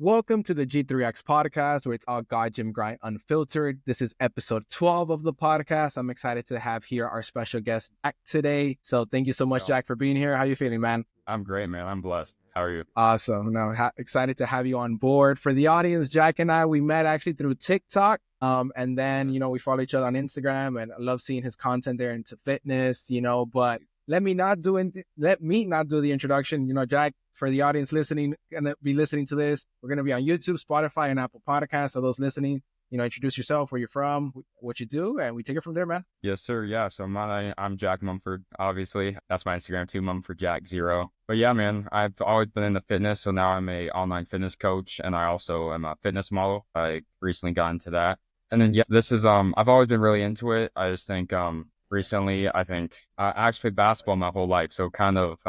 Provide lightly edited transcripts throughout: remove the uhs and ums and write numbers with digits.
Welcome to the G3X Podcast, where it's all God, Gym, Grind, unfiltered. This is episode 12 of the podcast. I'm excited to have here our special guest, Jack, today. So thank you so much, Jack, for being here. How you feeling, man? I'm great, man. I'm blessed. How are you? Awesome. No, excited to have you on board. For the audience, Jack and I, we met actually through TikTok. And then, we follow each other on Instagram, and I love seeing his content there into fitness, but let me not do the introduction. Jack, for the audience listening, gonna be listening to this, we're gonna be on YouTube, Spotify, and Apple Podcasts. So those listening, introduce yourself, where you're from, what you do, and we take it from there, man. Yes, sir. Yeah. So I'm Jack Mumford. Obviously, that's my Instagram too, Mumford Jack 0. But yeah, man, I've always been into fitness. So now I'm a online fitness coach, and I also am a fitness model. I recently got into that, and then this is I've always been really into it. I just think recently, I actually played basketball my whole life, so kind of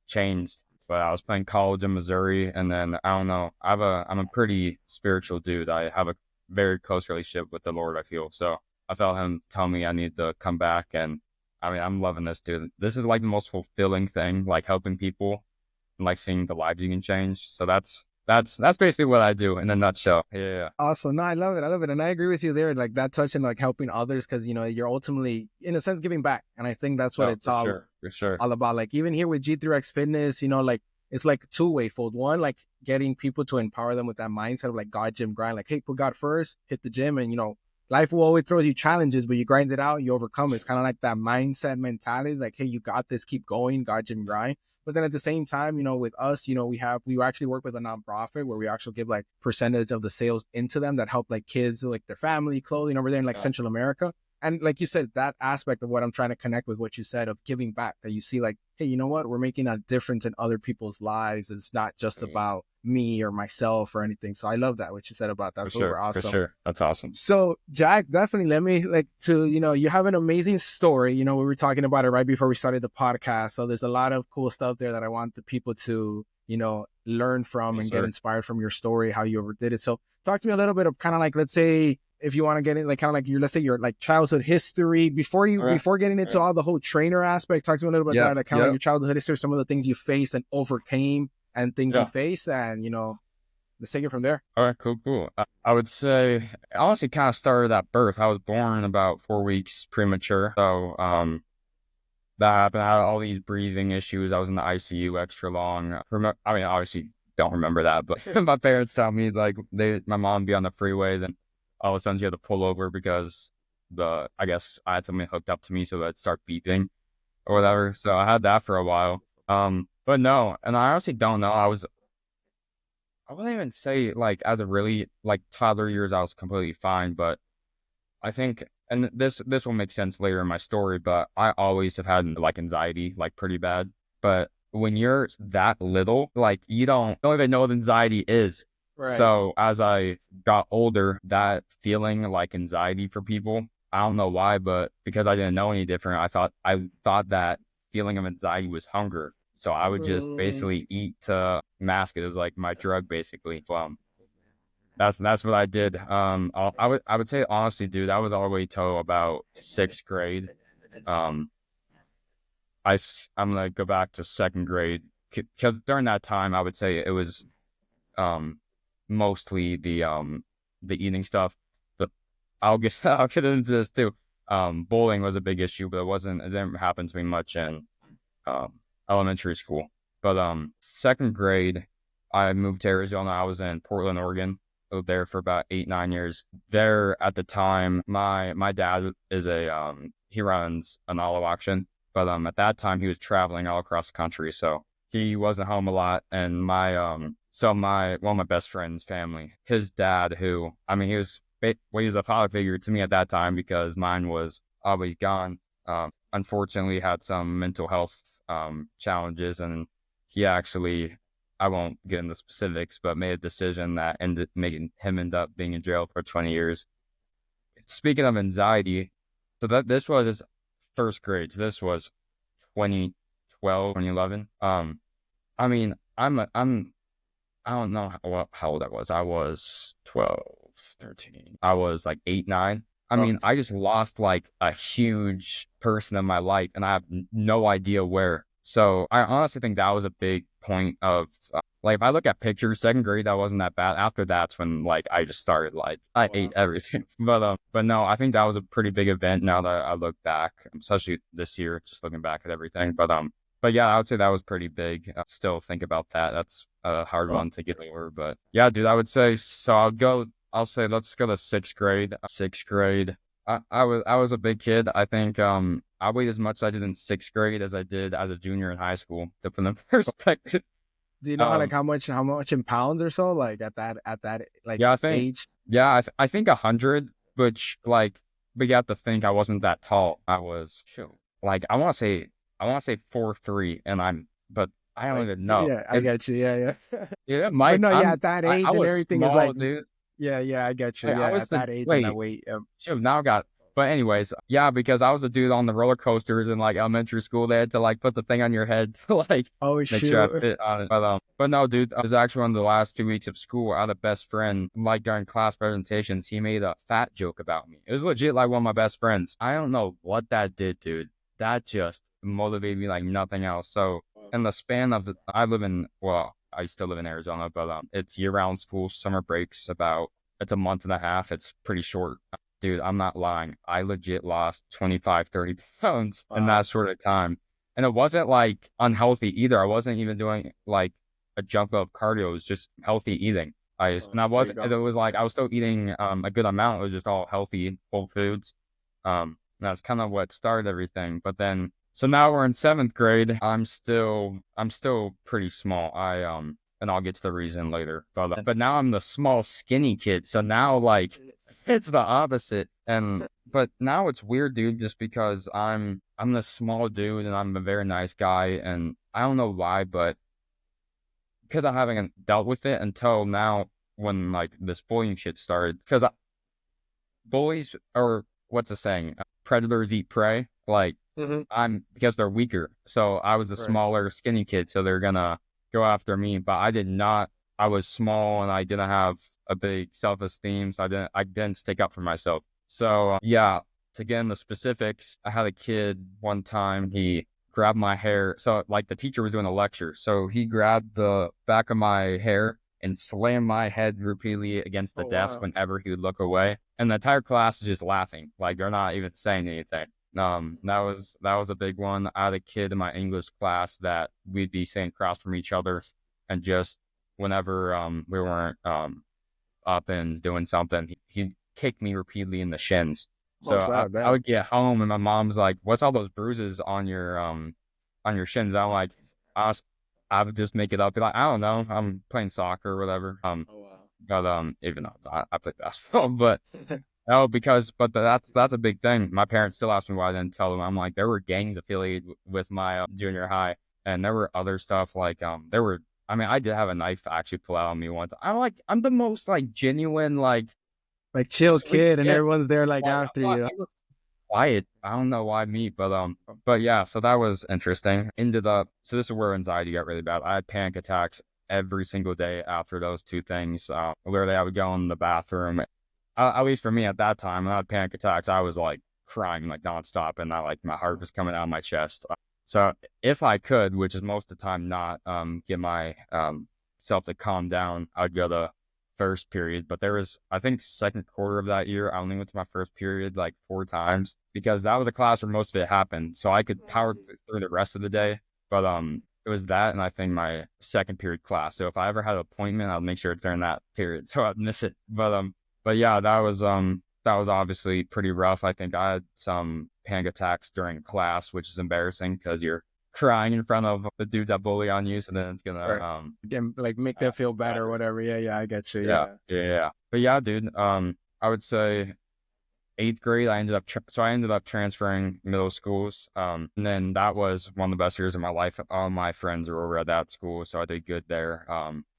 changed. But I was playing college in Missouri, and then I don't know. I'm a pretty spiritual dude. I have a very close relationship with the Lord, I feel. So I felt him tell me I need to come back, and I'm loving this, dude. This is like the most fulfilling thing, like helping people and like seeing the lives you can change. So that's basically what I do in a nutshell. Yeah. Awesome. No, I love it. And I agree with you there. Like that touch and like helping others, because you're ultimately, in a sense, giving back. And I think that's what it's all about. Like even here with G3X Fitness, like it's like two-way fold. One, like getting people to empower them with that mindset of like God, gym, grind. Like, hey, put God first, hit the gym, and life will always throw you challenges, but you grind it out, you overcome it. It's kind of like that mindset mentality. Like, hey, you got this, keep going, God, gym, grind. But then at the same time, with us, we actually work with a nonprofit where we actually give like percentage of the sales into them that help like kids, like their family, clothing over there in like Central America. And like you said, that aspect of what I'm trying to connect with what you said of giving back, that you see like, hey, you know what? We're making a difference in other people's lives. It's not just about me or myself or anything. So I love that, what you said about that. Super awesome. For sure. That's awesome. So Jack, definitely let me you have an amazing story. We were talking about it right before we started the podcast. So there's a lot of cool stuff there that I want the people to, learn from and get inspired from your story, how you overdid it. So talk to me a little bit of kind of like, let's say, if you want to get in, like kind of like let's say your like childhood history before getting into all the whole trainer aspect. Talk to me a little bit about that, like kind of like your childhood history, some of the things you faced and overcame, and things you face, and let's take it from there. All right, cool. I would say I honestly kind of started at birth. I was born about 4 weeks premature, so that happened. I had all these breathing issues. I was in the ICU extra long. Obviously don't remember that, but my parents tell me like my mom would be on the freeway, then all of a sudden she had to pull over because I guess I had something hooked up to me, so that'd start beeping or whatever. So I had that for a while. But no, and I honestly don't know. I wouldn't even say like as a really like toddler years, I was completely fine, but I think, and this will make sense later in my story, but I always have had like anxiety, like pretty bad. But when you're that little, like you don't even know what anxiety is. Right. So as I got older, that feeling like anxiety for people, I don't know why, but because I didn't know any different, I thought that feeling of anxiety was hunger. So I would just basically eat to mask it. It was like my drug, basically. That's what I did. I would say honestly, dude, I was all the way till about 6th grade. I'm gonna go back to 2nd grade because during that time, I would say it was mostly the eating stuff, but I'll get into this too. Bullying was a big issue, but it didn't happen to me much in elementary school. But 2nd grade, I moved to Arizona. I was in Portland, Oregon. I lived there for about 8-9 years. There at the time, my dad is he runs an auto auction, but at that time he was traveling all across the country, so he wasn't home a lot. And one of my best friend's family, his dad, he was a father figure to me at that time because mine was always gone. Unfortunately had some mental health challenges, and he actually, I won't get into specifics, but made a decision that ended making him end up being in jail for 20 years. Speaking of anxiety, so this was his 1st grade. So this was 2012, 2011. I don't know how old I was. I was 12, 13. I was like 8, 9. I just lost like a huge person in my life, and I have no idea where. So I honestly think that was a big point of Like if I look at pictures, second grade, that wasn't that bad. After that's when like I just started like I ate everything. But no, I think that was a pretty big event now that I look back, especially this year, just looking back at everything. But yeah, I would say that was pretty big. I still think about that. That's a hard one to get over. But yeah, dude, I would say so. I'll say let's go to sixth grade. Sixth grade. I was a big kid. I think I weighed as much as I did in sixth grade as I did as a junior in high school, to put in perspective. Do you know how much in pounds or so, like at that like yeah, I think, age? Yeah, I think 100, which like, but you have to think I wasn't that tall. I was like I want to say 4'3", but I don't even know. Yeah, I get you. Yeah. Yeah, at that age and everything small, is like, dude. Yeah, I get you. At that age and that weight. Now I got. But anyways, yeah, because I was the dude on the roller coasters in like elementary school. They had to like put the thing on your head to like make sure I fit on it. But no, dude, it was actually one of the last 2 weeks of school. I had a best friend, like during class presentations, he made a fat joke about me. It was legit like one of my best friends. I don't know what that did, dude. That just motivated me like nothing else. So in the span of, I still live in Arizona, but it's year-round school, summer breaks it's a month and a half. It's pretty short. Dude, I'm not lying. I legit lost 25, 30 pounds in that sort of time. And it wasn't like unhealthy either. I wasn't even doing like a jump of cardio. It was just healthy eating. I was still eating a good amount. It was just all healthy, whole foods. That's kind of what started everything. But then, so now we're in seventh grade. I'm still pretty small. And I'll get to the reason later. But now I'm the small, skinny kid. So now like, it's the opposite. But now it's weird, dude, just because I'm this small dude and I'm a very nice guy, and I don't know why, but because I haven't dealt with it until now when like this bullying shit started. Because bullies, or what's the saying? Predators eat prey. Like because they're weaker. So I was a smaller, skinny kid, so they're gonna go after me. But I did not. I was small and I didn't have a big self-esteem, so I didn't stick up for myself. So to get into the specifics, I had a kid one time, he grabbed my hair. So like the teacher was doing a lecture, so he grabbed the back of my hair and slammed my head repeatedly against the desk whenever he would look away. And the entire class is just laughing, like they're not even saying anything. That was a big one. I had a kid in my English class that we'd be sitting across from each other, and just whenever we weren't up and doing something, he'd kick me repeatedly in the shins. So I would get home and my mom's like, "What's all those bruises on your shins?" I'm like, I would just make it up. Be like, "I don't know. I'm playing soccer or whatever." But even though I play basketball, but that's a big thing. My parents still ask me why I didn't tell them. I'm like, there were gangs affiliated with my junior high, and there were other stuff like I did have a knife actually pull out on me once. I'm the most like genuine, like chill kid, and everyone's there like after you. Quiet. I don't know why me, but yeah. So that was interesting. So this is where anxiety got really bad. I had panic attacks every single day after those two things. Literally, I would go in the bathroom. At least for me at that time, when I had panic attacks, I was like crying like nonstop, and my heart was coming out of my chest. So if I could, which is most of the time not, get my self to calm down, I'd go to first period. But there was, I think, second quarter of that year, I only went to my first period like 4 times, because that was a class where most of it happened. So I could power through the rest of the day. But it was that, and I think my second period class. So if I ever had an appointment, I'd make sure it's during that period, so I'd miss it. But yeah, that was obviously pretty rough. I think I had some panic attacks during class, which is embarrassing because you're crying in front of the dudes that bully on you, so then it's gonna like make them feel bad or whatever. Yeah, I get you. Yeah. But yeah, dude, I would say 8th grade, I ended up transferring middle schools. And then that was one of the best years of my life. All my friends were over at that school, so I did good there.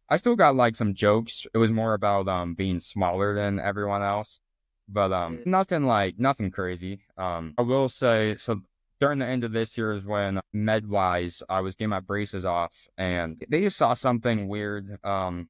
I still got like some jokes. It was more about being smaller than everyone else, but nothing crazy. I will say, so during the end of this year is when med-wise, I was getting my braces off, and they just saw something weird.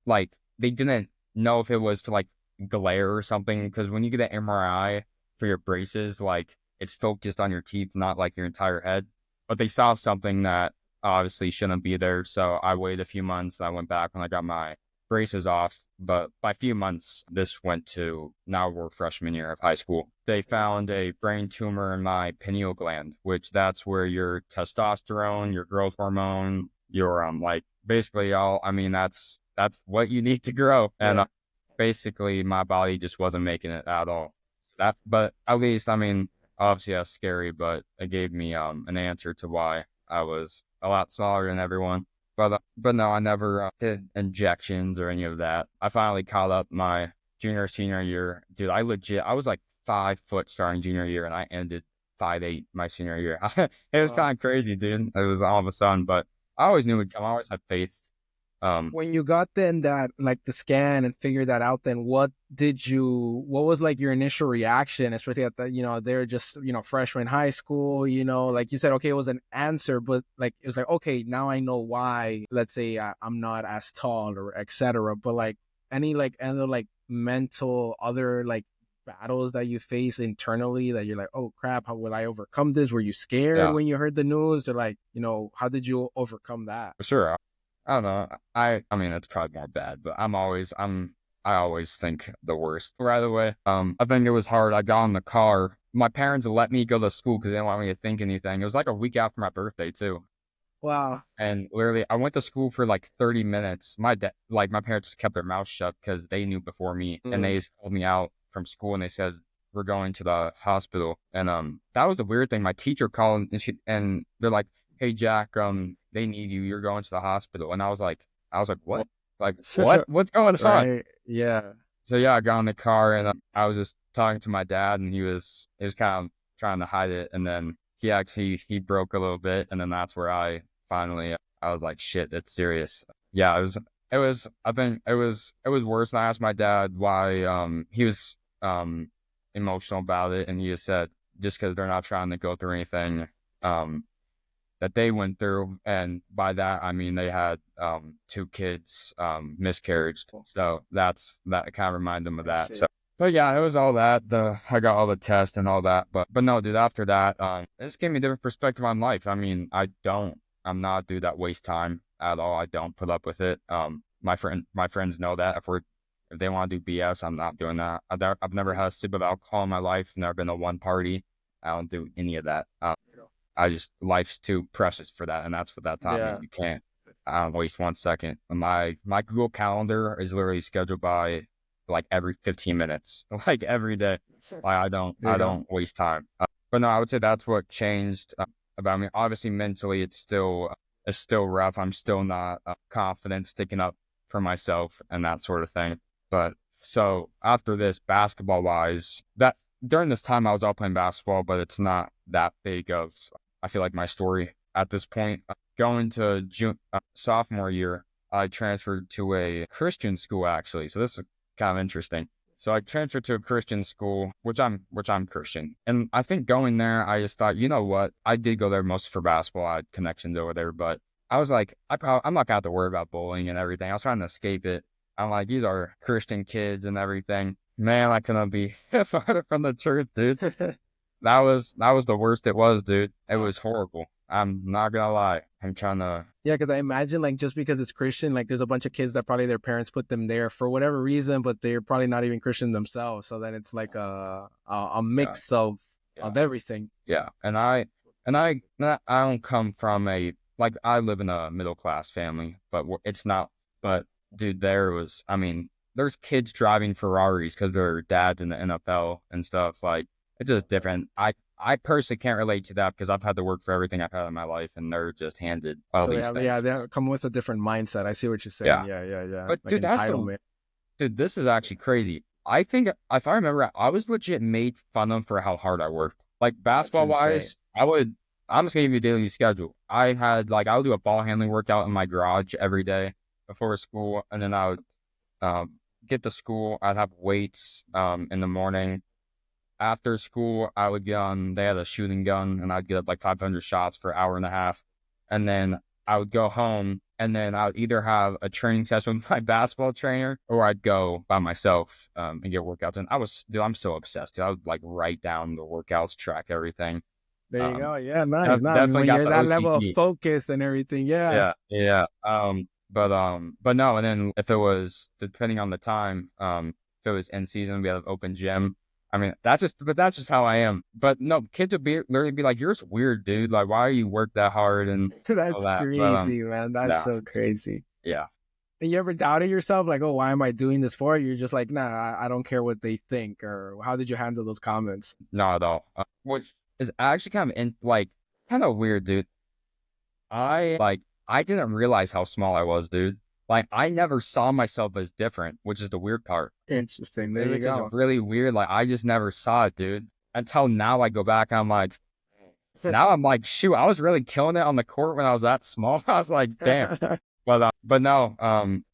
Like they didn't know if it was to like glare or something, because when you get an MRI for your braces, like it's focused on your teeth, not like your entire head. But they saw something that obviously shouldn't be there. So I waited a few months and I went back when I got my braces off. But by a few months, this went to now we're freshman year of high school. They found a brain tumor in my pineal gland, which that's where your testosterone, your growth hormone, your like basically all, I mean, that's what you need to grow. And basically my body just wasn't making it at all. But at least, I mean, obviously that's scary, but it gave me an answer to why I was a lot smaller than everyone. But no, I never did injections or any of that. I finally caught up my senior year. Dude, I was like 5 foot starting junior year, and I ended 5'8" my senior year. It was kind of crazy, dude. It was all of a sudden, but I always knew it would come. I always had faith. When you got then that, like the scan and figured that out, then what was like your initial reaction, especially at the, they're just, freshman high school, like you said, okay, it was an answer, but like, it was like, okay, now I know why, let's say I'm not as tall or etc. But like any other like mental, other like battles that you face internally that you're like, oh crap, how will I overcome this? Were you scared when you heard the news, or like, how did you overcome that? Sure. I don't know. I mean, it's probably more bad, but I always think the worst right away. I think it was hard. I got in the car. My parents let me go to school because they didn't want me to think anything. It was like a week after my birthday too. Wow. And literally, I went to school for like 30 minutes. My parents just kept their mouth shut because they knew before me, and they just called me out from school and they said, we're going to the hospital. And that was the weird thing. My teacher called and they're like, hey Jack, they need you. You're going to the hospital. And I was like, what? Like, what? What's going on? Right. Yeah. So yeah, I got in the car and I was just talking to my dad, and he was kind of trying to hide it. And then he broke a little bit, and then that's where I was like, shit, it's serious. Yeah, I think it was worse. And I asked my dad why he was emotional about it, and he just said just because they're not trying to go through anything that they went through, and by that I mean they had 2 kids miscarriage, so that kind of reminded them of that. So, but yeah, it was all that. I got all the tests and all that, but no, dude. After that, it just gave me a different perspective on life. I mean, I'm not a dude that wastes time at all. I don't put up with it. My friends know that if they want to do BS, I'm not doing that. I've never had a sip of alcohol in my life. Never been to one party. I don't do any of that. Life's too precious for that, and that's what that taught me. You can't waste 1 second. My Google Calendar is literally scheduled by like every 15 minutes, like every day. Like I don't waste time. But no, I would say that's what changed about me. Obviously, mentally, it's still rough. I'm still not confident sticking up for myself and that sort of thing. But so after this, basketball wise, that during this time I was all playing basketball, but it's not that big of, I feel like, my story at this point. Going to sophomore year, I transferred to a Christian school actually. So this is kind of interesting. So I transferred to a Christian school, which I'm Christian. And I think going there, I just thought, you know what? I did go there mostly for basketball. I had connections over there, but I was like, I'm not going to have to worry about bullying and everything. I was trying to escape it. I'm like, these are Christian kids and everything. Man, I couldn't be farther from the church, dude. That was the worst it was, dude. It was horrible. I'm not gonna lie. I'm trying to... Yeah, because I imagine, like, just because it's Christian, like, there's a bunch of kids that probably their parents put them there for whatever reason, but they're probably not even Christian themselves. So then it's like a mix of everything. Yeah, and I don't come from I live in a middle class family, but it's not. But dude, there's kids driving Ferraris because their dad's in the NFL and stuff. Like, it's just different. I personally can't relate to that because I've had to work for everything I've had in my life, and they're just handed all these things. Yeah, they come with a different mindset. I see what you're saying. Yeah. But like, dude, this is actually crazy. I think if I remember, I was legit made fun of for how hard I worked. Like basketball wise, I'm just gonna give you a daily schedule. I would do a ball handling workout in my garage every day before school, and then I would get to school. I'd have weights in the morning. After school, I would get on, they had a shooting gun, and I'd get up like 500 shots for an hour and a half. And then I would go home, and then I would either have a training session with my basketball trainer, or I'd go by myself and get workouts. And I'm so obsessed. I would like write down the workouts, track everything. There you go. Yeah, nice. Definitely when got you're the that OCD. level of focus and everything. Yeah. Yeah. But no, and then if it was, depending on the time, if it was in season, we had an open gym. I mean, that's just how I am. But no, kids would literally be like, "You're just weird, dude. Like, why you work that hard?" And That's all that. crazy, man. That's nah, so crazy. yeah. And you ever doubted yourself? Like, oh, why am I doing this for? You're just like, nah, I don't care what they think. Or how did you handle those comments? Not at all. Which is actually kind of weird, dude. I didn't realize how small I was, dude. Like, I never saw myself as different, which is the weird part. Interesting. There you It's go. just really weird. Like, I just never saw it, dude. Until now, I go back, I'm like, shoot, I was really killing it on the court when I was that small. I was like, damn. But no,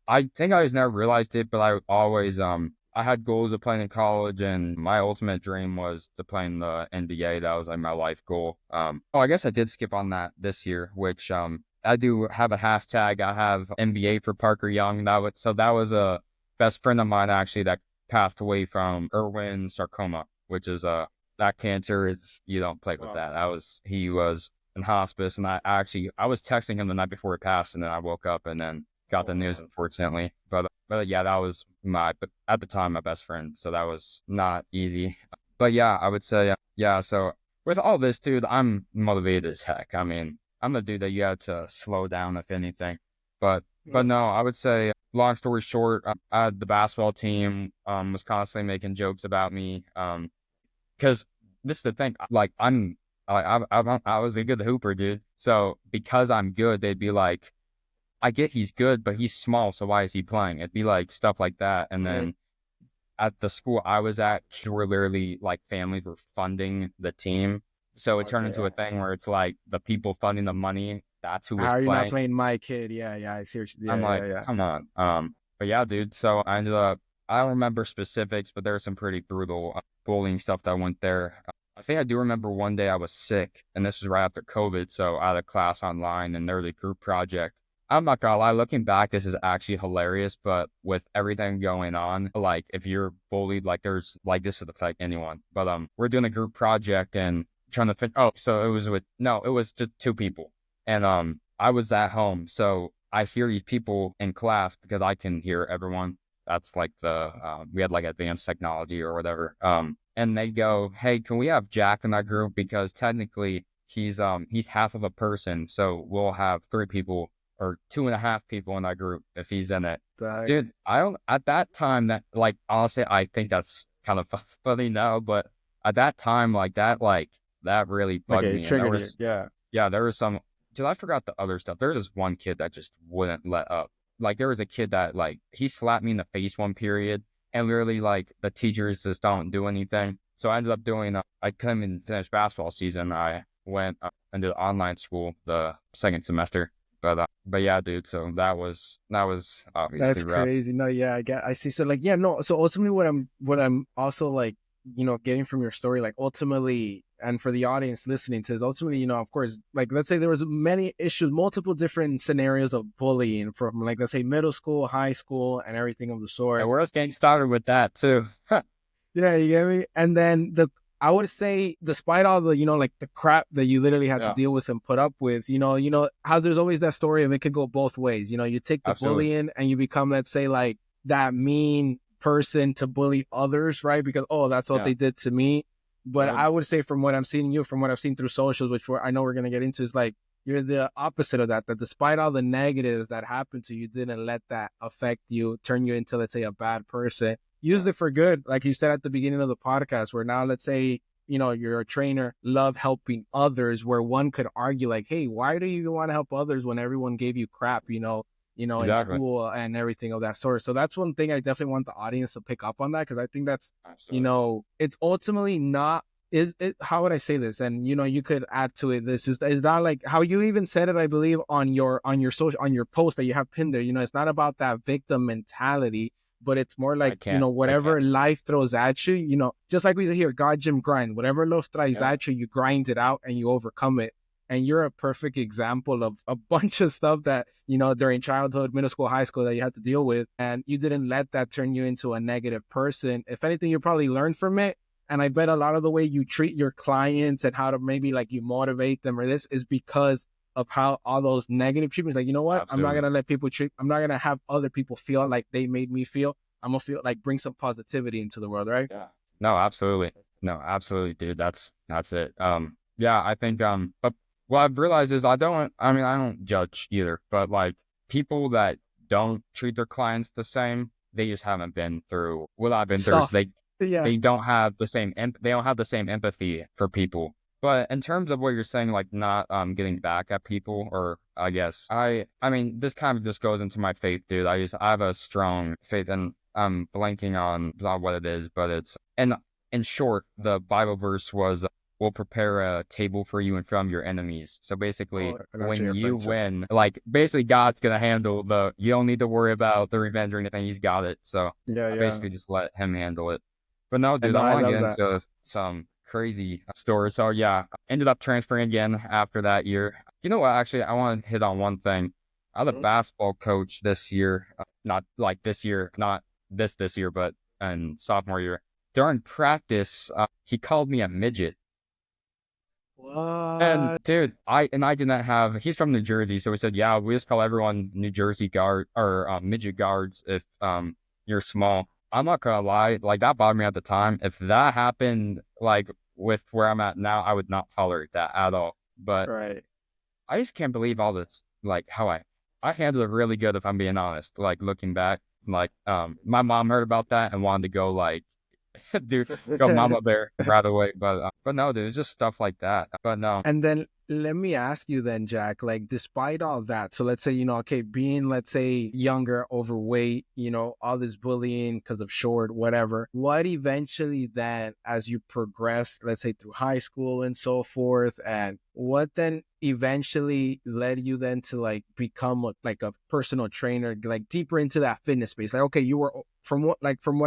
I think I just never realized it, but I always, I had goals of playing in college, and my ultimate dream was to play in the NBA. That was like my life goal. I guess I did skip on that this year, which, I do have a hashtag. I have NBA for Parker Young. So that was a best friend of mine, actually, that passed away from Irwin sarcoma, which is, that cancer is, you don't play with that. He was in hospice, and I was texting him the night before he passed, and then I woke up and then got the news, unfortunately. But yeah, that was at the time, my best friend. So that was not easy. But yeah, I would say, yeah. So with all this, dude, I'm motivated as heck. I mean, I'm the dude that you had to slow down, if anything. But no, I would say, long story short, I had the basketball team, was constantly making jokes about me. Cause this is the thing, like, I was a good hooper, dude. So because I'm good, they'd be like, I get he's good, but he's small, so why is he playing? It'd be like stuff like that. And then at the school I was at, were literally like families were funding the team. So it turned into a thing where it's like the people funding the money, that's who was playing. How are you not playing my kid? Yeah, I see what you. I'm like, come on. But yeah, dude. So I ended up, I don't remember specifics, but there was some pretty brutal bullying stuff that went there. I think I do remember one day I was sick, and this was right after COVID. So I had a class online, and there was a group project. I'm not gonna lie, looking back, this is actually hilarious, but with everything going on, like, if you're bullied, like, this would affect anyone. But we're doing a group project and trying to fit. So it was just two people, and I was at home, so I hear these people in class because I can hear everyone. That's like we had like advanced technology or whatever. And they go, "Hey, can we have Jack in that group? Because technically he's half of a person, so we'll have 3 people or 2.5 people in that group if he's in it." Dude, I don't, at that time, that, like, honestly, I think that's kind of funny now, but at that time, that really bugged me. Triggered you. Yeah, there was some, dude, I forgot the other stuff. There was this one kid that just wouldn't let up. Like, there was a kid that, like, he slapped me in the face one period, and literally, like, the teachers just don't do anything. So I ended up doing, I couldn't even finish basketball season. I went and did online school the second semester. But yeah, dude. So that was obviously that's rough. crazy. No, yeah, I see. So, like, yeah, no. So ultimately, what I'm also, like, getting from your story, like, ultimately, and for the audience listening to this, ultimately, of course, like, let's say there was many issues, multiple different scenarios of bullying from, like, let's say middle school, high school, and everything of the sort. And we're just getting started with that too. Yeah, you get me? And then I would say, despite all the, like, the crap that you literally had to deal with and put up with, how there's always that story of it could go both ways. You take the bullying and you become, let's say, like, that mean person to bully others, right? Because, that's what they did to me. But I would say, from what I'm seeing from what I've seen through socials, which I know we're going to get into, is like, you're the opposite of that despite all the negatives that happened to you, you didn't let that affect you, turn you into, let's say, a bad person. Used it for good, like you said at the beginning of the podcast, where now, let's say, you're a trainer, love helping others, where one could argue, like, hey, why do you want to help others when everyone gave you crap, exactly. In school and everything of that sort. So that's one thing I definitely want the audience to pick up on, that, because I think that's, it's ultimately not, how would I say this? And, you could add to it, this is not like how you even said it, I believe, on your post that you have pinned there. It's not about that victim mentality, but it's more like, whatever life throws at you, just like we say here, godgymgrind, whatever life throws at you, you grind it out and you overcome it. And you're a perfect example of a bunch of stuff that, during childhood, middle school, high school, that you had to deal with. And you didn't let that turn you into a negative person. If anything, you probably learned from it. And I bet a lot of the way you treat your clients and how to maybe like you motivate them or this is because of how all those negative treatments, like, you know what? Absolutely. I'm not going to let people I'm not going to have other people feel like they made me feel. I'm going to feel like bring some positivity into the world, right? Yeah. No, absolutely. No, absolutely, dude. That's it. Yeah, I think, but what I've realized is I don't judge either, but like people that don't treat their clients the same, they just haven't been through what I've been through. So they don't have the same empathy for people. But in terms of what you're saying, like not getting back at people, or I guess I mean this kind of just goes into my faith, dude. I have a strong faith, and I'm blanking on not what it is, but it's, and in short, the Bible verse was, "We'll prepare a table for you in front of your enemies." So basically, when you win, like basically God's gonna handle you don't need to worry about the revenge or anything. He's got it. So basically just let him handle it. But no, dude, I want to get into some crazy stories. So yeah, ended up transferring again after that year. You know what? Actually, I want to hit on one thing. I had a basketball coach this year, not like this year, not this year, but in sophomore year. During practice, he called me a midget. What? And dude, I did not have. He's from New Jersey, so he said, "Yeah, we just call everyone New Jersey guard or midget guards if you're small." I'm not gonna lie, like that bothered me at the time. If that happened, like with where I'm at now, I would not tolerate that at all. But I just can't believe all this, like how I handled it really good, if I'm being honest. Like looking back, like my mom heard about that and wanted to go like, dude, go mama bear right away. But no, dude, it's just stuff like that. But no. And then let me ask you then, Jack, like despite all that, so let's say, you know, okay, being, let's say, younger, overweight, you know, all this bullying because of short, whatever, what eventually then, as you progressed, let's say through high school and so forth, and what then eventually led you then to like become like a personal trainer, like deeper into that fitness space? Like, okay, you were, from what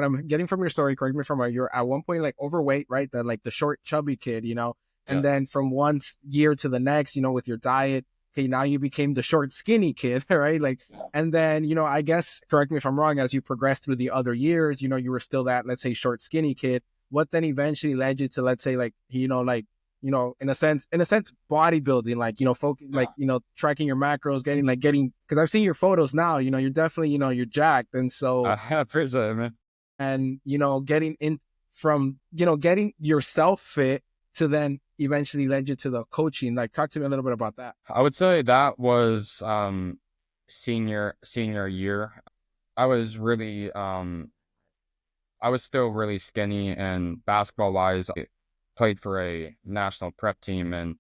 I'm getting from your story, correct me if I'm wrong, you're at one point like overweight, right? That like the short, chubby kid, you know? And then from one year to the next, you know, with your diet, okay, now you became the short, skinny kid, right? Like, and then, you know, I guess, correct me if I'm wrong, as you progressed through the other years, you know, you were still that, let's say, short, skinny kid. What then eventually led you to, let's say, like, you know, in a sense, bodybuilding, like, you know, focus, like, you know, tracking your macros, because I've seen your photos now, you know, you're definitely, you know, you're jacked. And so, I appreciate it, man. And, you know, getting yourself fit to then eventually led you to the coaching. Like, talk to me a little bit about that. I would say that was senior year. I was really I was still really skinny, and basketball wise, I played for a national prep team, and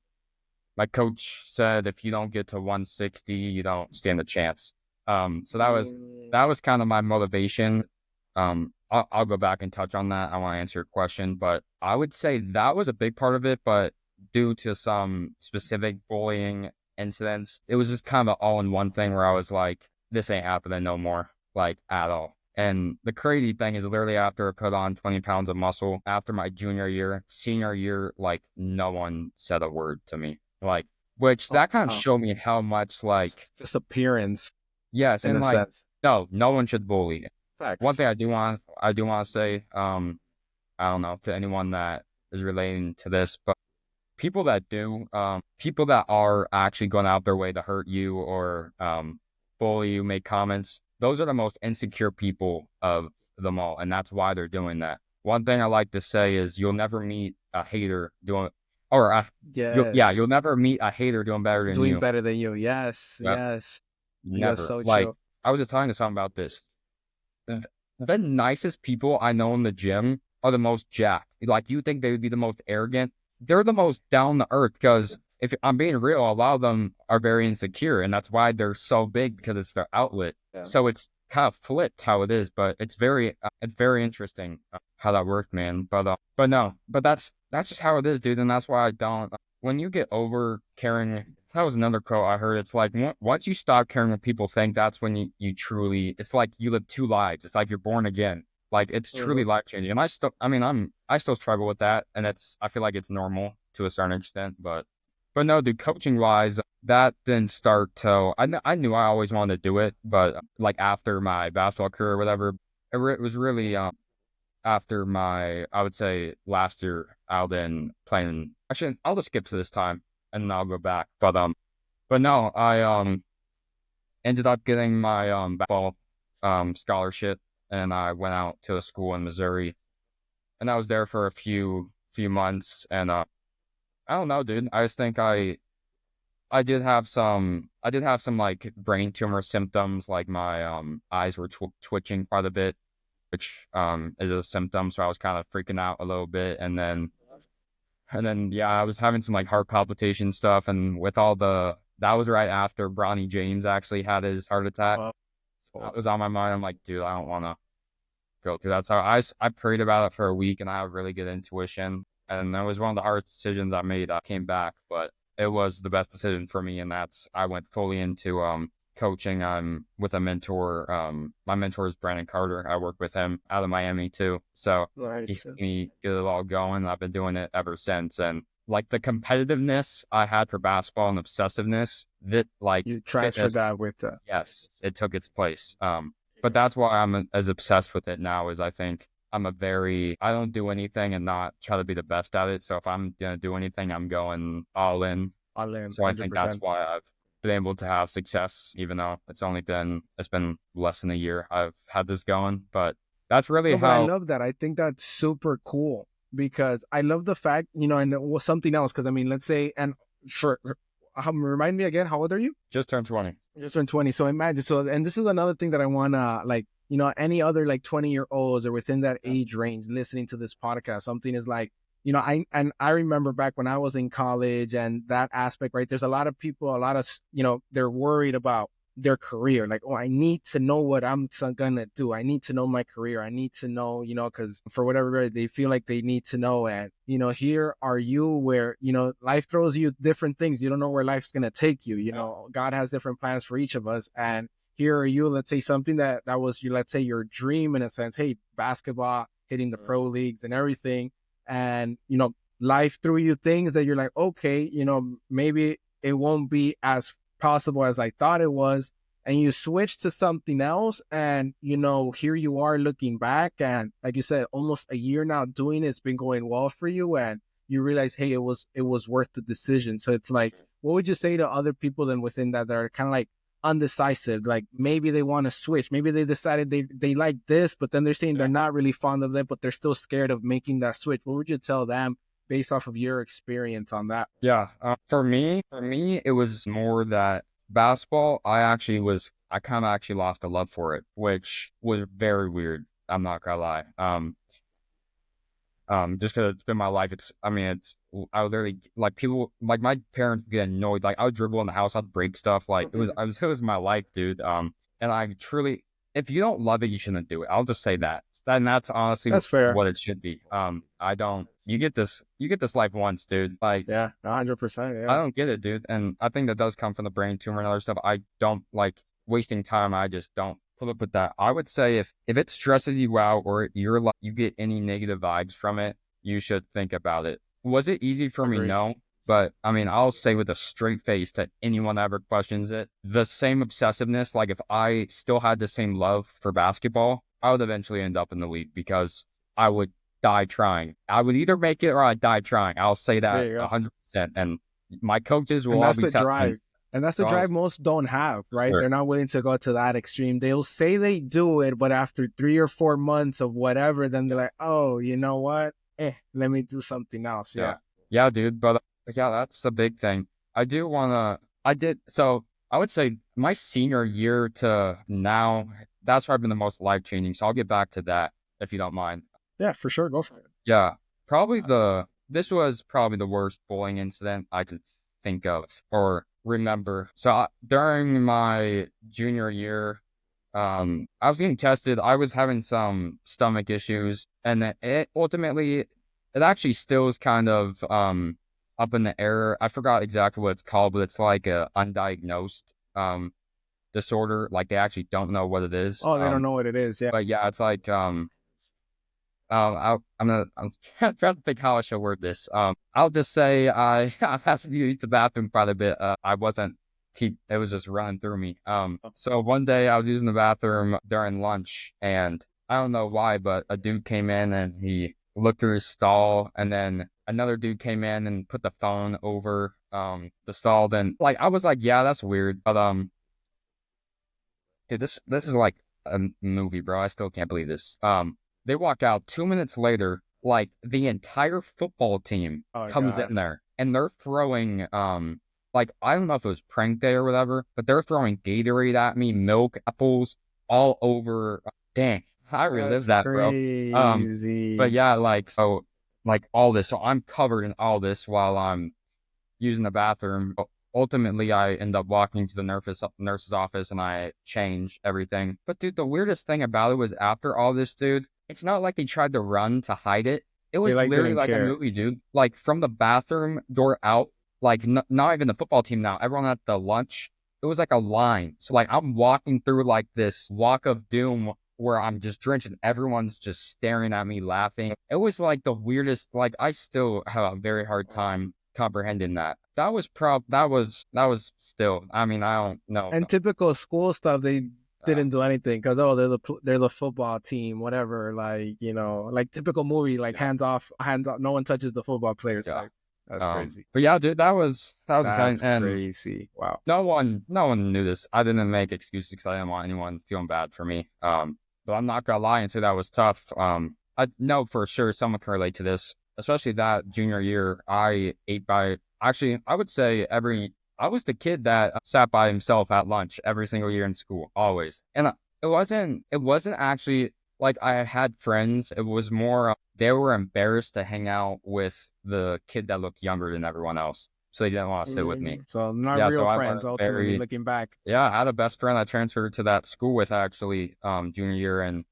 my coach said if you don't get to 160, you don't stand a chance. So that was kind of my motivation. I'll go back and touch on that. I want to answer your question, but I would say that was a big part of it. But due to some specific bullying incidents, it was just kind of an all-in-one thing where I was like, this ain't happening no more, like at all. And the crazy thing is, literally after I put on 20 pounds of muscle, after my senior year, like no one said a word to me, like, which that kind of showed me how much like disappearance. Yes, and like sense. No one should bully. Facts. One thing I do want to say, I don't know, to anyone that is relating to this, but people that are actually going out their way to hurt you or bully you, make comments, those are the most insecure people of them all, and that's why they're doing that. One thing I like to say is you'll never meet a hater you'll never meet a hater doing better than you. Yes, yep. Yes. Never. That's so like true. I was just talking to someone about this. The nicest people I know in the gym are the most jacked. Like, you think they would be the most arrogant? They're the most down to earth, because if I'm being real, a lot of them are very insecure, and that's why they're so big, because it's their outlet. Yeah. So it's kind of flipped how it is, but it's very interesting how that worked, man. But that's just how it is, dude, and that's why I don't. When you get over caring, that was another quote I heard. It's like, once you stop caring what people think, that's when you truly, it's like you live two lives. It's like you're born again. Like, it's truly life changing. And I still struggle with that. And I feel like it's normal to a certain extent, but no, dude, coaching wise, that didn't start till, I knew I always wanted to do it, but like after my basketball career or whatever, it was really, after my, I would say last year out in playing, actually, I'll just skip to this time and then I'll go back. But no, I ended up getting my basketball scholarship, and I went out to a school in Missouri, and I was there for a few months, and I don't know, dude. I just think I did have some like brain tumor symptoms, like my eyes were twitching quite a bit, which is a symptom. So I was kind of freaking out a little bit, and then yeah, I was having some like heart palpitation stuff, and with all that was right after Bronny James actually had his heart attack. So that was on my mind. I'm like, dude, I don't want to go through that. So I prayed about it for a week, and I had really good intuition, and that was one of the hardest decisions I made. I came back, but it was the best decision for me, and I went fully into coaching. I'm with a mentor. My mentor is Brandon Carter. I work with him out of Miami too. So he helped me get it all going. I've been doing it ever since. And like the competitiveness I had for basketball and obsessiveness, that like you transferred that with the yes, it took its place. But that's why I'm as obsessed with it now. Is I think I don't do anything and not try to be the best at it. So if I'm going to do anything, I'm going all in. So I think that's why I've been able to have success, even though it's been less than a year I've had this going. But that's really how I love that. I think that's super cool, because I love the fact, and it was something else. Because I mean, let's say, and for remind me again, how old are you? Just turned 20. So imagine, and this is another thing that I want to like, any other like 20-year-olds or within that age range listening to this podcast, something is like, I remember back when I was in college and that aspect, right? There's a lot of people, they're worried about their career. Like, oh, I need to know what I'm going to do. I need to know my career. I need to know, because for whatever reason, they feel like they need to know. And, here are you where, life throws you different things. You don't know where life's going to take you. God has different plans for each of us. And here are you, let's say something that was let's say your dream in a sense, hey, basketball, hitting the pro leagues and everything. And, life threw you things that you're like, okay, maybe it won't be as possible as I thought it was. And you switch to something else. And, here you are looking back. And like you said, almost a year now doing it's been going well for you. And you realize, hey, it was worth the decision. So it's like, what would you say to other people then within that are kind of like undecisive? Like maybe they want to switch. Maybe they decided they like this, but then they're saying they're not really fond of it, but they're still scared of making that switch. What would you tell them based off of your experience on that? Yeah. For me, it was more that basketball, I kind of actually lost a love for it, which was very weird. I'm not gonna lie. Just because it's been my life. I would literally, like, people, like, my parents get annoyed. Like, I would dribble in the house, I'd break stuff. Like, it was my life, dude. And I truly, if you don't love it, you shouldn't do it. I'll just say that. And that's honestly what it should be. You get this life once, dude. Like, yeah, 100%. Yeah. I don't get it, dude. And I think that does come from the brain tumor and other stuff. I don't like wasting time. I just don't put up with that. I would say if it stresses you out or you get any negative vibes from it, you should think about it. Was it easy for me? No. But I mean, I'll say with a straight face to anyone that ever questions it, the same obsessiveness, like if I still had the same love for basketball, I would eventually end up in the league because I would die trying. I would either make it or I'd die trying. I'll say that 100%. And my coaches will all be drive. And that's the drive most don't have, right? Sure. They're not willing to go to that extreme. They'll say they do it, but after 3 or 4 months of whatever, then they're like, oh, you know what? Let me do something else. Yeah, dude. But yeah, that's a big thing. So I would say my senior year to now, that's probably been the most life-changing. So I'll get back to that if you don't mind. Yeah, for sure. Go for it. Yeah. This was probably the worst bullying incident I can think of or remember. So during my junior year, I was getting tested. I was having some stomach issues, and it actually still is kind of up in the air. I forgot exactly what it's called, but it's like a undiagnosed disorder. Like they actually don't know what it is. Oh, they don't know what it is. Yeah. But yeah, it's like I'm trying to think how I should word this. I'll just say I have to use the bathroom quite a bit. It was just running through me. So one day I was using the bathroom during lunch, and I don't know why, but a dude came in and he looked through his stall, and then another dude came in and put the phone over the stall. Then like I was like, yeah, that's weird. But dude, this is like a movie, bro. I still can't believe this. They walk out 2 minutes later, like the entire football team comes in there and they're throwing like I don't know if it was prank day or whatever, but they're throwing Gatorade at me, milk, apples, all over. Dang, I relived that, crazy. Bro. But yeah, like so, like all this. So I'm covered in all this while I'm using the bathroom. Ultimately, I end up walking to the nurse's office and I change everything. But dude, the weirdest thing about it was after all this, dude, it's not like they tried to run to hide it. It was literally like a movie, dude. Like from the bathroom door out, like not even the football team now, everyone at the lunch, it was like a line. So like I'm walking through like this walk of doom where I'm just drenched and everyone's just staring at me laughing. It was like the weirdest, like I still have a very hard time comprehending that. That was still, I mean, I don't know. And typical school stuff, they didn't do anything because they're the football team, whatever. Like, you know, like typical movie, like hands off, no one touches the football players. Yeah. Type. That's crazy. But yeah, dude, that was crazy. Wow. No one knew this. I didn't make excuses because I didn't want anyone feeling bad for me. But I'm not gonna lie and say that was tough. I know for sure someone can relate to this, especially that junior year. I would say I was the kid that sat by himself at lunch every single year in school, always. And it wasn't actually like I had friends. It was more, they were embarrassed to hang out with the kid that looked younger than everyone else. So they didn't want to sit with me. So not real friends, ultimately, looking back. Yeah, I had a best friend I transferred to that school with actually junior year. And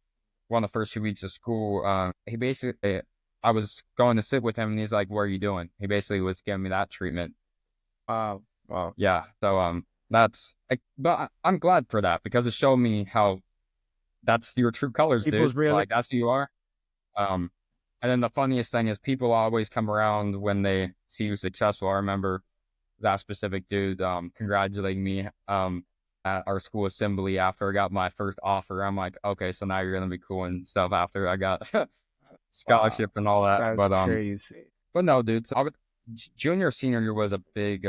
one of the first 2 weeks of school, he basically, I was going to sit with him and he's like, what are you doing? He basically was giving me that treatment. Wow. Yeah. So but I'm glad for that because it showed me how that's your true colors, dude. Like that's who you are. And then the funniest thing is people always come around when they see you successful. I remember that specific dude congratulating me at our school assembly after I got my first offer. I'm like, okay, so now you're gonna be cool and stuff after I got scholarship and all that. That's crazy. But no, dude. So junior, senior year was a big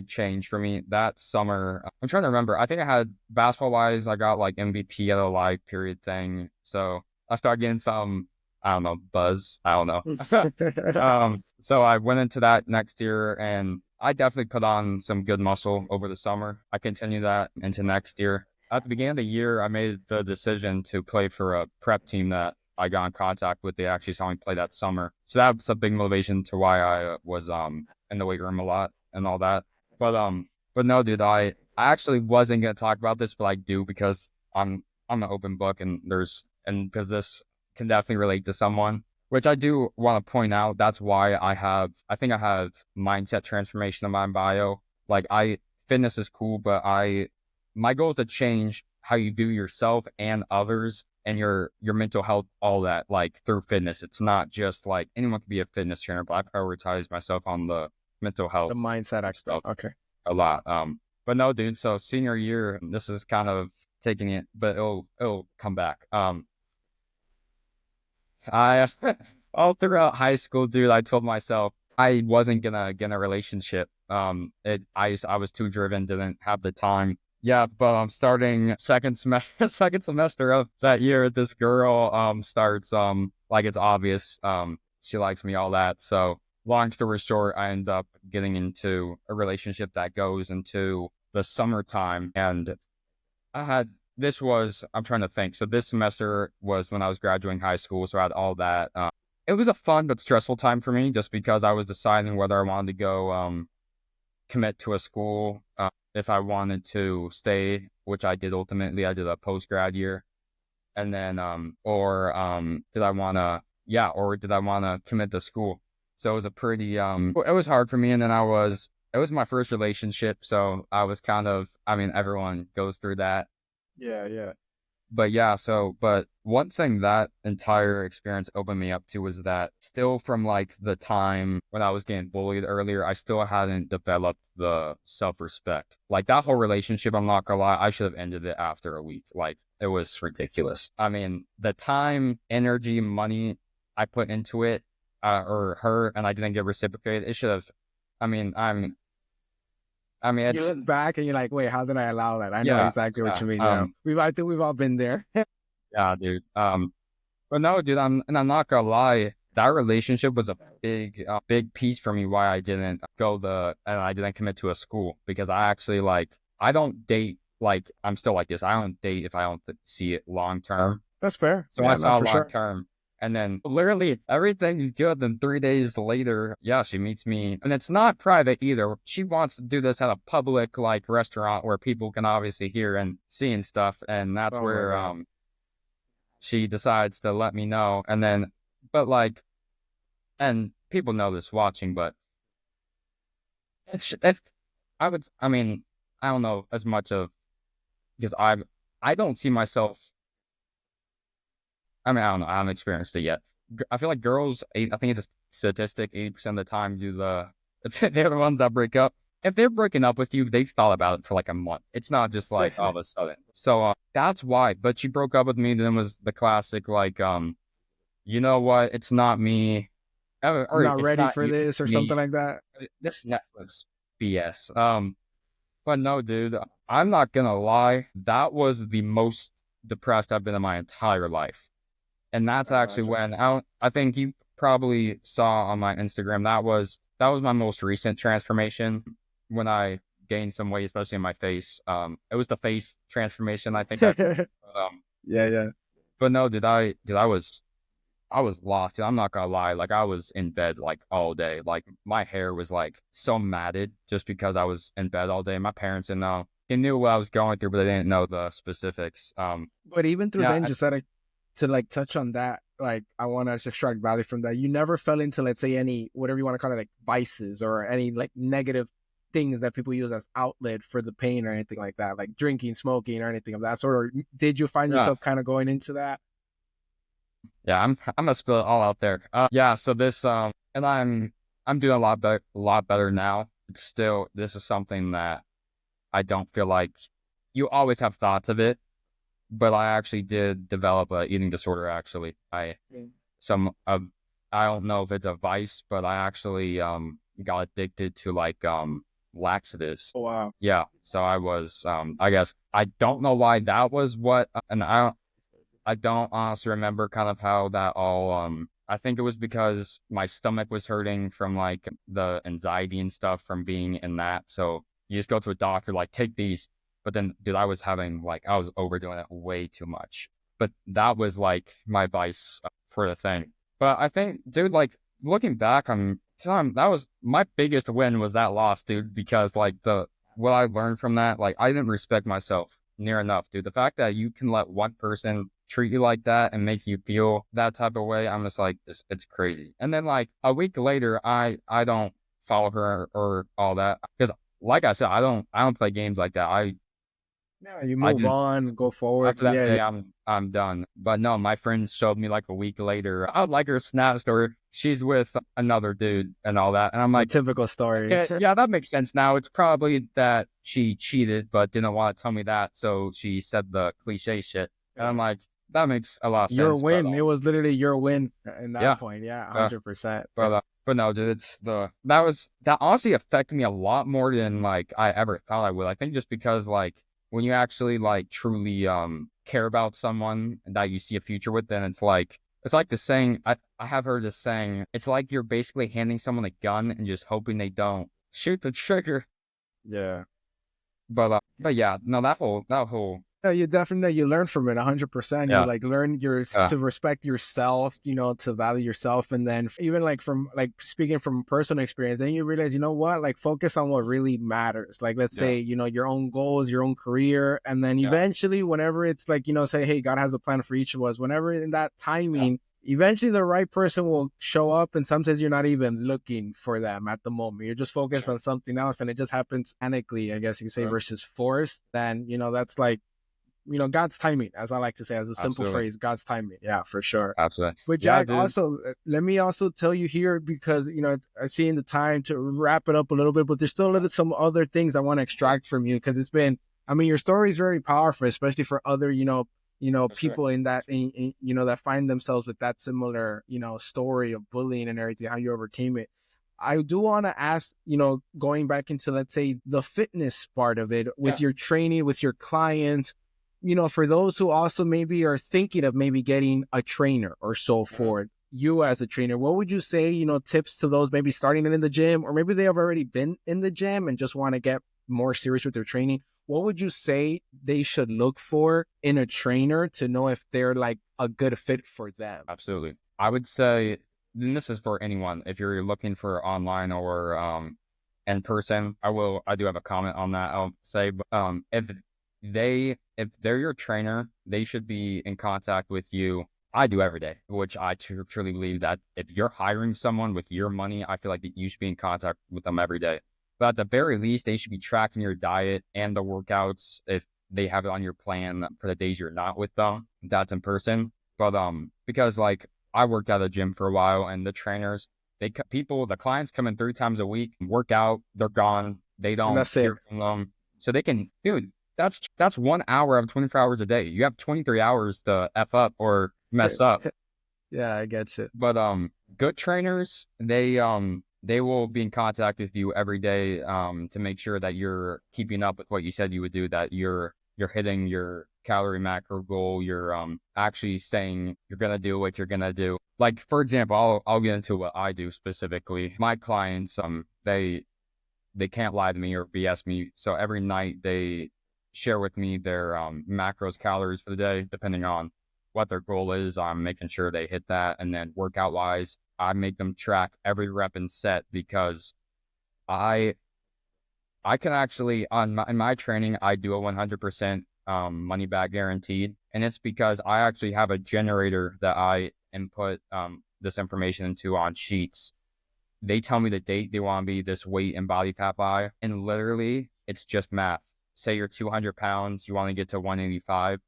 change for me. That summer, I'm trying to remember. I think I had basketball wise, I got like MVP at a live period thing. So I started getting some, I don't know, buzz. I don't know. So I went into that next year and I definitely put on some good muscle over the summer. I continued that into next year. At the beginning of the year, I made the decision to play for a prep team that I got in contact with. They actually saw me play that summer. So that was a big motivation to why I was in the weight room a lot and all that. But no, dude, I actually wasn't gonna talk about this, but I do because I'm an open book and because this can definitely relate to someone, which I do want to point out. That's why I think I have mindset transformation in my bio. Like fitness is cool, but my goal is to change how you view yourself and others and your mental health, all that, like through fitness. It's not just like anyone can be a fitness trainer, but I prioritize myself on the mental health, the mindset aspect. Okay. A lot. But no, dude. So senior year, this is kind of taking it, but it'll come back. I all throughout high school, dude, I told myself I wasn't gonna get a relationship. I was too driven, didn't have the time. Yeah, but I'm starting second semester of that year. This girl starts like it's obvious she likes me, all that. So long story short, I end up getting into a relationship that goes into the summertime, and I'm trying to think. So this semester was when I was graduating high school, so I had all that. It was a fun but stressful time for me just because I was deciding whether I wanted to go commit to a school, if I wanted to stay, which I did ultimately. I did a post-grad year. And then, or did I want to commit to school? So it was a pretty, it was hard for me. And then it was my first relationship. So I was kind of, I mean, everyone goes through that. Yeah. But yeah, but one thing that entire experience opened me up to was that still from like the time when I was getting bullied earlier, I still hadn't developed the self-respect. Like that whole relationship, I'm not gonna lie, I should have ended it after a week. Like it was ridiculous. I mean, the time, energy, money I put into it, or her, and I didn't get reciprocated, it should have, I mean, you it's look back and you're like, wait, how did I allow that? I know exactly what you mean. I think we've all been there. Yeah, dude. But no, dude, I'm not gonna lie. That relationship was a big piece for me why I didn't I didn't commit to a school, because I actually I don't date, I'm still like this. I don't date if I don't see it long term. That's fair. So I saw long term. And then literally everything's good. Then 3 days later, she meets me, and it's not private either. She wants to do this at a public restaurant where people can obviously hear and see and stuff. And that's where she decides to let me know. And then, and people know this watching, but I don't know as much of, because I don't see myself. I mean, I don't know. I haven't experienced it yet. I feel like girls, I think it's a statistic, 80% of the time they're the ones that break up. If they're breaking up with you, they've thought about it for a month. It's not just all of a sudden. So that's why. But she broke up with me. Then was the classic, you know what? It's not me. Or I'm not ready for this or something like that. This Netflix BS. But no, dude, I'm not going to lie. That was the most depressed I've been in my entire life. And that's actually when I think you probably saw on my Instagram, that was my most recent transformation, when I gained some weight, especially in my face. It was the face transformation, I think. Yeah. But no, I was lost. I'm not gonna lie. I was in bed all day. My hair was so matted just because I was in bed all day. My parents didn't know. They knew what I was going through, but they didn't know the specifics. But even through then, just to touch on that, I want to extract value from that. You never fell into, let's say, any, whatever you want to call it, vices or any negative things that people use as outlet for the pain or anything like that, like drinking, smoking, or anything of that sort. Or did you find yourself kind of going into that? Yeah, I'm gonna spill it all out there. So this and I'm doing a lot better now. It's still, this is something that I don't feel like you always have thoughts of it. But I actually did develop an eating disorder. Actually, I don't know if it's a vice, but I actually got addicted to laxatives. Oh, wow. Yeah, so I was I guess I don't know why that was what, and I don't honestly remember kind of how that all. I think it was because my stomach was hurting from the anxiety and stuff from being in that. So you just go to a doctor, take these. But then, dude, I was having, I was overdoing it way too much. But that was, my vice for the thing. But I think, dude, looking back on time, that was my biggest win, was that loss, dude. Because, what I learned from that, I didn't respect myself near enough, dude. The fact that you can let one person treat you like that and make you feel that type of way, I'm just it's crazy. And then, a week later, I don't follow her or all that. Because, like I said, I don't play games like that. You move on, go forward. After that day, I'm done. But no, my friend showed me a week later. I would her snap story. She's with another dude and all that. And I'm like, typical story. Okay, yeah, that makes sense now. It's probably that she cheated, but didn't want to tell me that. So she said the cliche shit. And I'm like, that makes a lot of sense. Your win. It was literally your win in that point. Yeah, 100%. But no, dude, that honestly affected me a lot more than I ever thought I would. I think just because when you actually truly care about someone that you see a future with, then it's the saying, I have heard this saying, it's you're basically handing someone a gun and just hoping they don't shoot the trigger. Yeah. But yeah, no, that whole No, you learn from it 100%. You learn to respect yourself, to value yourself. And then even from speaking from personal experience, then you realize, you know what, focus on what really matters. Let's say, your own goals, your own career. And then eventually whenever it's say, hey, God has a plan for each of us, whenever in that timing, eventually the right person will show up. And sometimes you're not even looking for them at the moment. You're just focused on something else. And it just happens organically, I guess you could say, versus forced. Then, that's God's timing, as I like to say, as a simple phrase, God's timing. Yeah, for sure. Absolutely. But Jack, also, let me also tell you here, because, I'm seeing the time to wrap it up a little bit, but there's still some other things I want to extract from you, because it's been, your story is very powerful, especially for other, people in that, that find themselves with that similar, story of bullying and everything, how you overcame it. I do want to ask, going back into, let's say, the fitness part of it with your training, with your clients, for those who also maybe are thinking of maybe getting a trainer or so forth, you as a trainer, what would you say, tips to those maybe starting in the gym, or maybe they have already been in the gym and just want to get more serious with their training? What would you say they should look for in a trainer to know if they're like a good fit for them? Absolutely. I would say, and this is for anyone, if you're looking for online or in person, I do have a comment on that. I'll say, if they're your trainer, they should be in contact with you. I do every day, which I truly believe that if you're hiring someone with your money, I feel like that you should be in contact with them every day. But at the very least, they should be tracking your diet and the workouts if they have it on your plan for the days you're not with them. That's in person. But because like I worked at a gym for a while, and the trainers, the clients come in 3 times a week, work out, they're gone. They don't hear from them. So they can, dude, that's 1 hour of 24 hours a day. You have 23 hours to F up or mess up. Yeah, I get it. But good trainers, they will be in contact with you every day to make sure that you're keeping up with what you said you would do, that you're hitting your calorie macro goal, you're actually saying you're gonna do what you're gonna do. Like, for example, I'll get into what I do specifically. My clients, they can't lie to me or BS me. So every night they share with me their macros, calories for the day, depending on what their goal is. I'm making sure they hit that. And then workout wise, I make them track every rep and set, because I can actually, in my training, I do a 100% money back guaranteed. And it's because I actually have a generator that I input this information into on sheets. They tell me the date they want to be this weight and body fat by, and literally it's just math. Say you're 200 pounds, you want to get to 185,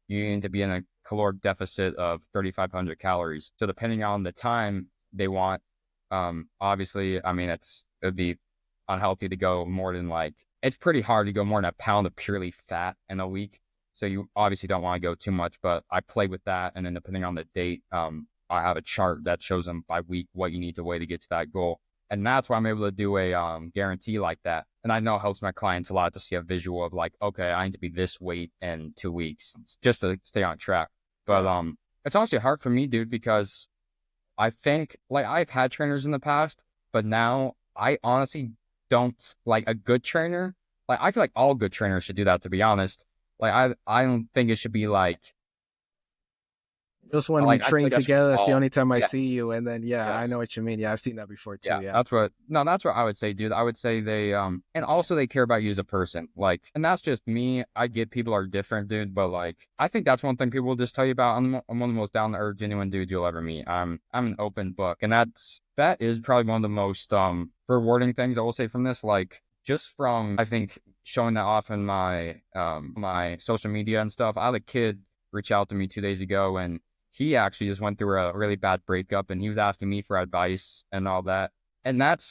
you need to be in a caloric deficit of 3,500 calories. So depending on the time they want, obviously, it'd be unhealthy to go more than it's pretty hard to go more than a pound of purely fat in a week. So you obviously don't want to go too much, but I play with that. And then depending on the date, I have a chart that shows them by week what you need to weigh to get to that goal. And that's why I'm able to do a guarantee like that. And I know it helps my clients a lot to see a visual of okay, I need to be this weight in 2 weeks just to stay on track. But it's honestly hard for me, dude, because I think I've had trainers in the past, but now I honestly don't like a good trainer. I feel like all good trainers should do that, to be honest. I don't think it should be just want to be trained together. That's the only time I see you. And then, I know what you mean. Yeah, I've seen that before too. Yeah. That's what I would say, dude. I would say they, and also they care about you as a person. And that's just me. I get people are different, dude. But I think that's one thing people will just tell you about. I'm one of the most down to earth, genuine dudes you'll ever meet. I'm an open book. And that is probably one of the most, rewarding things I will say from this. Just from, I think, showing that off in my, my social media and stuff. I had a kid reach out to me 2 days ago, and he actually just went through a really bad breakup, and he was asking me for advice and all that. And that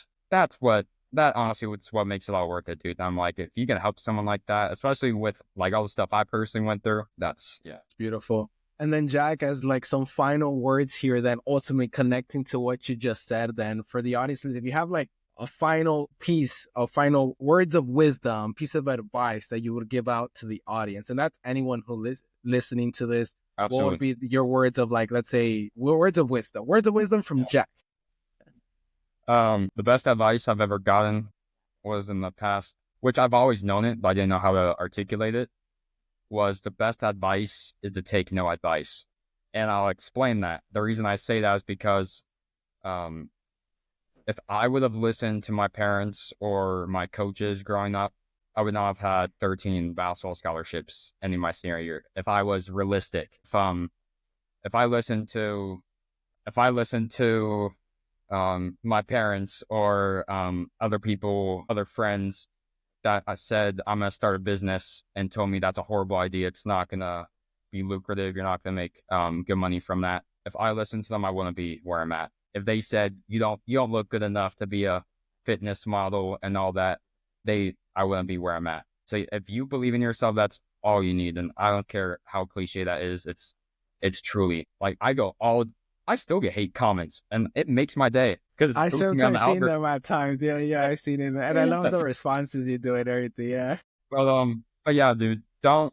honestly was what makes it all worth it, dude. I'm if you can help someone like that, especially with all the stuff I personally went through, it's beautiful. And then Jack, as some final words here, then ultimately connecting to what you just said, then for the audience, if you have a final piece of final words of wisdom, piece of advice that you would give out to the audience, and that's anyone who listening to this. Absolutely. What would be your words of let's say, words of wisdom from Jack? The best advice I've ever gotten was in the past, which I've always known it, but I didn't know how to articulate it, was the best advice is to take no advice. And I'll explain that. The reason I say that is because if I would have listened to my parents or my coaches growing up, I would not have had 13 basketball scholarships ending my senior year. If I was realistic, if I listened to my parents or other people, other friends, that I said I'm going to start a business and told me that's a horrible idea. It's not going to be lucrative. You're not going to make good money from that. If I listened to them, I wouldn't be where I'm at. If they said you don't look good enough to be a fitness model and all that, I wouldn't be where I'm at. So if you believe in yourself, that's all you need. And I don't care how cliche that is. It's truly like I still get hate comments, and it makes my day because I sometimes seen them at times. Yeah, I've seen it, and I love the responses you do and everything. Yeah. But yeah, dude, don't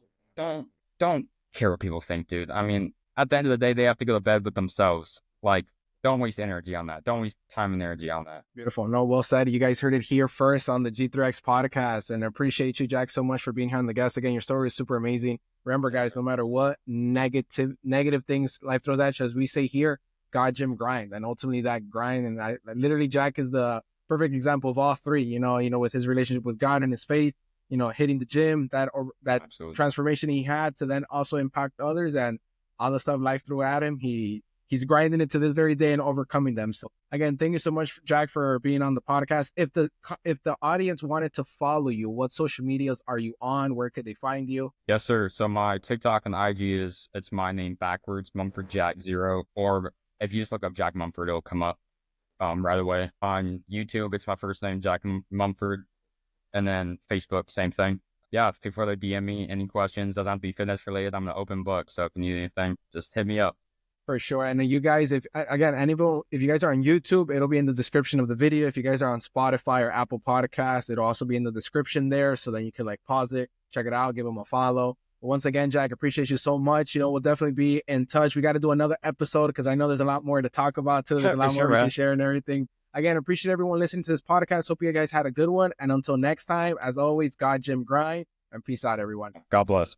care what people think, dude. I mean, at the end of the day, they have to go to bed with themselves. Like, don't waste energy on that. Don't waste time and energy on that. Beautiful. No, well said. You guys heard it here first on the G3X podcast, and I appreciate you, Jack, so much for being here on the guest. Again, your story is super amazing. Remember, guys, no matter what negative things life throws at you, as we say here, God, gym, grind. And ultimately that grind, and literally Jack is the perfect example of all three, you know, with his relationship with God and his faith, you know, hitting the gym, that Absolutely. Transformation he had to then also impact others, and all the stuff life threw at him. He's grinding it to this very day and overcoming them. So again, thank you so much, Jack, for being on the podcast. If the audience wanted to follow you, what social medias are you on? Where could they find you? Yes, sir. So my TikTok and IG it's my name backwards, Mumford Jack 0. Or if you just look up Jack Mumford, it'll come up right away. On YouTube, it's my first name, Jack Mumford. And then Facebook, same thing. Yeah, if you further DM me any questions, doesn't have to be fitness related. I'm an open book. So if you need anything, just hit me up. For sure. And you guys, if you guys are on YouTube, it'll be in the description of the video. If you guys are on Spotify or Apple Podcasts, it'll also be in the description there. So then you can pause it, check it out, give them a follow. But once again, Jack, appreciate you so much. You know, we'll definitely be in touch. We got to do another episode because I know there's a lot more to talk about too. There's a lot more we can share and everything. Again, appreciate everyone listening to this podcast. Hope you guys had a good one. And until next time, as always, God, gym, grind, and peace out, everyone. God bless.